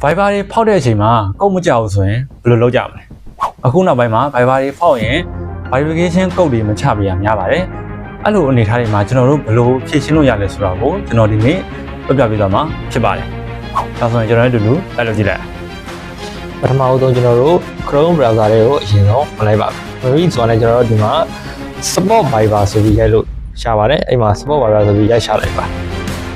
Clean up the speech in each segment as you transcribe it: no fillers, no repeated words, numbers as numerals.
Viber တွေဖောက်တဲ့အချိန်မှာကုတ်မကြောက်ဆိုရင်ဘယ်လိုလုပ်ကြမလဲအခုနောက်ပိုင်းမှာ Viber တွေဖောက်ရင် verification code တွေမချပေးရများပါတယ်အဲ့လိုအနေထားတွေမှာကျွန်တော်တို့ဘယ်လိုဖြည့်ရှင်းလို့ရလဲဆိုတော့ကိုကျွန်တော်ဒီနေ့ပြပြပေးသွားမှာဖြစ်ပါတယ်ဒါဆိုရင်ကျွန်တော်တို့အတူတူလိုက်လို့ကြည့်လိုက်ပထမဦးဆုံးကျွန်တော်တို့ Chrome browser တွေကိုအရင်ဆုံးဝင်လိုက်ပါမယ်ဆိုတော့ကျွန်တော်တို့ဒီမှာ support Viber ဆိုပြီးရိုက်လို့ရှာပါတယ်အဲ့မှာ support Viber ဆိုပြီးရိုက်ရှာလိုက်ပါ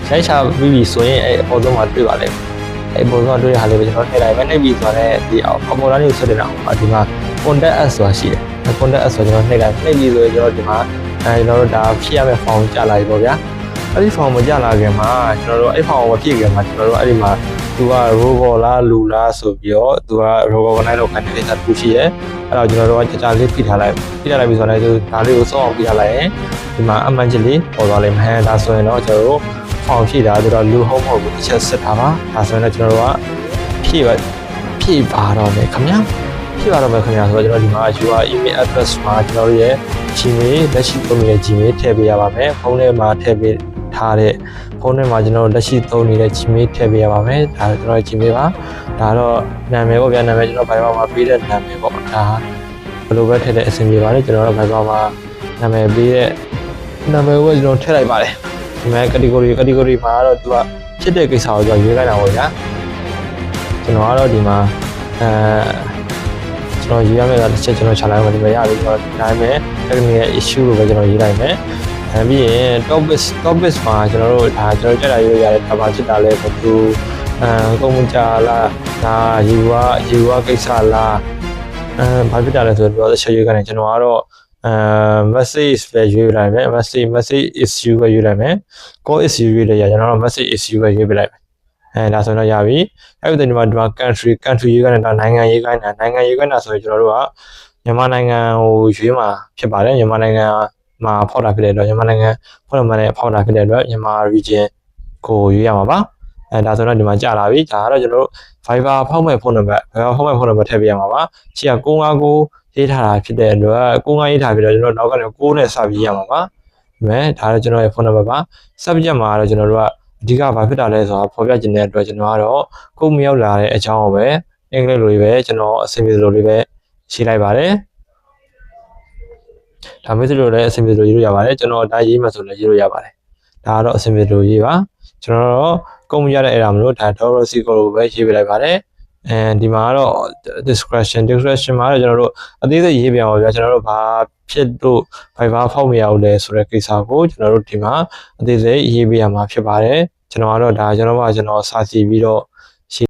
ရိုက်ရှာပြီးပြီဆိုရင်အဲ့အပေါ်ဆုံးမှာတွေ့ပါလိမ့်မယ်အဲ့ပေါ်ဆုံးတွေ့ရတဲ့ဟာလေးကိုကျွန်တော်ထည့်လိုက်မယ်နှိပ်ပြီးဆိုတော့ဒီအောက်အပေါ်သားလေးကိုဆက်တင်အောင်ဒီမှာ contact us ဆိုတာရှိတယ် contact us ဆိုကျွန်တော်နှိပ်လိုက်နှိပ်ပြီးဆိုရင်ကျွန်တော်ဒီမှာကျွန်တော်တို့ဒါဖြည့်ရမယ့် form ကြာလာပြီပေါ့ဗျာအဲ့ဒီ form မကြာလာခင်မှာကျွန်တော်တို့အဲ့ form ကိုဖြည့်ခင်မှာကျွန်တော်တို့အဲ့ဒီမှာသူက robot လားလူလားဆိုပြီးတော့သူက robot ကိုနိုင်တော့ခိုင်းတဲ့စာတစ်ခုရှိရဲအဲ့တော့ကျွန်တော်တို့ကကြာလေးဖိထားလိုက်ဖိထားလိုက်ပြီးဆိုတော့ဒါလေးကိုစောင့်အောင်ဖိထားလိုက်ရင်ဒီမှာအမှန်ကြီးလေးပေါ်သွားလိမ့်မယ်ဒါဆိုရင်တော့ကျွန်တော်တို့ form ဖြည့်တာဆိုတော့လူဟုတ်မဟုတ်ဘူးတစ်ချက်စစ်ထားပါဒါဆိုရင်တော့ကျွန်တော်တို့ကဖြည့်ပါတော့မယ်ခင်ဗျာဖြည့်ပါတော့မယ်ခင်ဗျာဆိုတော့ကျွန်တော်ဒီမှာ UR email address မှာကျွန်တော်တို့ရဲ့ Gmail လက်ရှိသုံးနေတဲ့ Gmail ထည့်ပေးရပါမယ်ဖုန်းထဲမှာထည့်ပေးထားတဲ့ဖုန်းထဲမှာကျွန်တော်တို့လက်ရှိသုံးနေတဲ့ Gmail ထည့်ပေးရပါမယ်ဒါကျွန်တော်ရဲ့ Gmail ပါဒါတော့နာမည်ပေါ့ဗျာနာမည်ကျွန်တော် Viber မှာပေးတဲ့နာမည်ပေါ့ဒါဘယ်လိုပဲထည့်တဲ့အဆင်ပြေပါလေကျွန်တော်တို့ Viber မှာနာမည်ပေးတဲ့နာမည်ကိုကျွန်တော်ထည့်လိုက်ပါတယ်ဒီမှာ category မှာတော့သူကဖြစ်တဲ့ကိစ္စကိုကျွန်တော်ရွေးလိုက်တာပေါ့ဗျာကျွန်တော်ကတော့ဒီမှာကျွန်တော်ရေးရမယ့်တစ်ချက်ကျွန်တော်ချလိုက်မယ်ဒီမှာရပြီကျွန်တော်ဒါပေမဲ့ technical issue လို့ပဲကျွန်တော်ရေးလိုက်မယ်ပြီးရင် topics မှာကျွန်တော်တို့ဒါကျွန်တော်ကြက်လာရေးရတဲ့ဒါပါဖြစ်တာလဲဘယ်သူကုန်းကြလားဒါယူဝကိစ္စလားဘာဖြစ်တာလဲဆိုတော့ဆက်ရွေးကနေကျွန်တော်ကတော့message ပဲရွေးလိုက်မယ် message issue ပဲရွေးလိုက်မယ် call issue ရွေးလိုက်ရကျွန်တော်တို့ message issue ပဲရွေးပြလိုက်မယ်ဒါဆိုတော့ရပြီအဲ့ဒီဒီမှာ country ရွေးကနေတော့နိုင်ငံရေးခိုင်းတာဆိုရင်ကျွန်တော်တို့ကမြန်မာနိုင်ငံကိုရွေးမှာဖြစ်ပါတယ်မြန်မာနိုင်ငံမှာဖောက်တာဖြစ်တဲ့အတွက်မြန်မာနိုင်ငံဖောက်မှန်တဲ့ဖောက်တာဖြစ်တဲ့အတွက်မြန်မာ region ကိုရွေးရမှာပါဒါဆိုတော့ဒီမှာကြာလာပြီဒါကတော့ကျွန်တော်တို့ Viber ဖောက်မဲ့ဖုန်းနံပါတ်ထည့်ပေးရမှာပါချီက959ရေးထားတာဖြစ်တဲ့အတွက်959ရေးထားပြီးတော့ကျွန်တော်နောက်ကနေ6နဲ့စပြီးရမှာပါဒါပေမဲ့ဒါတော့ကျွန်တော်ရဲ့ဖုန်းနံပါတ်ပါ subject မှာတော့ကျွန်တော်တို့ကအဓိကဘာဖြစ်တာလဲဆိုတော့ဖော်ပြခြင်းတဲ့အတွက်ကျွန်တော်ကတော့ကိုယ်မရောက်လာတဲ့အကြောင်းကိုပဲအင်္ဂလိပ်လိုလေးပဲကျွန်တော်အဆင်ပြေလိုလေးပဲရေးလိုက်ပါတယ်ဒါမျိုးလိုလည်းအဆင်ပြေလိုရေးလို့ရပါတယ်ကျွန်တော်ဒါရေးမှဆိုလည်းရေးလို့ရပါတယ်ဒါကတော့အဆင်ပြေလိုရေးပါကျွန်တော်တော့ကိုယ်မရတဲ့အဲ့ဒါမလို့ဒါ .c ကိုပဲရေးပေးလိုက်ပါတယ်ဒီမှာကတော့ description မှာတော့ကျွန်တော်တို့အသေးစိတ်ရေးပြအောင်ဗျာကျွန်တော်တို့ဘာဖြစ်လို့ Viber ဖောက်မရဘူးလဲဆိုတဲ့ကိစ္စကိုကျွန်တော်တို့ဒီမှာအသေးစိတ်ရေးပြရမှာဖြစ်ပါတယ်ကျွန်တော်ကတော့ဒါကျွန်တော်စာစီပြီးတော့